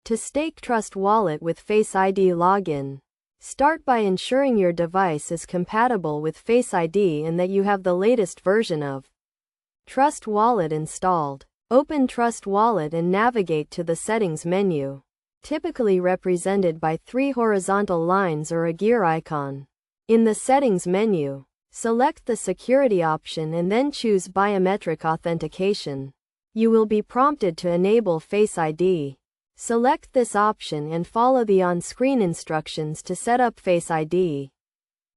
To stake Trust Wallet with Face ID login. Start by ensuring your device is compatible with Face ID and that you have the latest version of Trust Wallet installed. Open Trust Wallet and navigate to the Settings menu, typically represented by 3 horizontal lines or a gear icon. In the Settings menu, select the Security option and then choose Biometric Authentication. You will be prompted to enable Face ID. Select this option and follow the on-screen instructions to set up Face ID.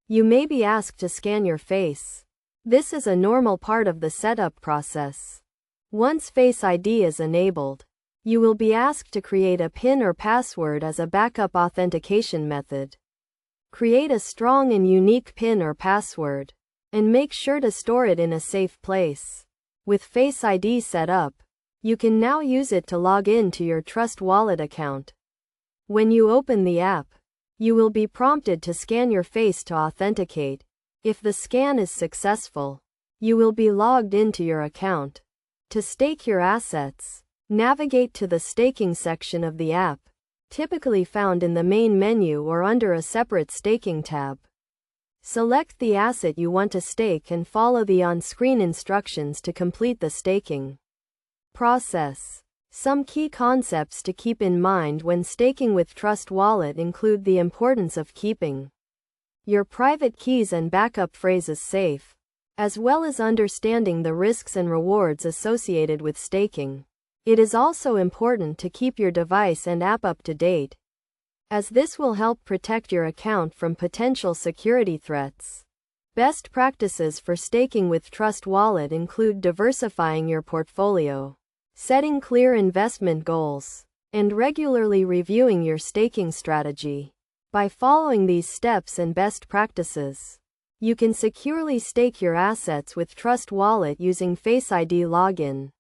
You may be asked to scan your face. This is a normal part of the setup process. Once Face ID is enabled, you will be asked to create a PIN or password as a backup authentication method. Create a strong and unique PIN or password, and make sure to store it in a safe place. With Face ID set up, you can now use it to log in to your Trust Wallet account. When you open the app, you will be prompted to scan your face to authenticate. If the scan is successful, you will be logged into your account. To stake your assets, navigate to the staking section of the app, typically found in the main menu or under a separate staking tab. Select the asset you want to stake and follow the on-screen instructions to complete the staking process. Some key concepts to keep in mind when staking with Trust Wallet include the importance of keeping your private keys and backup phrases safe, as well as understanding the risks and rewards associated with staking. It is also important to keep your device and app up to date, as this will help protect your account from potential security threats. Best practices for staking with Trust Wallet include diversifying your portfolio, setting clear investment goals, and regularly reviewing your staking strategy. By following these steps and best practices, you can securely stake your assets with Trust Wallet using Face ID login.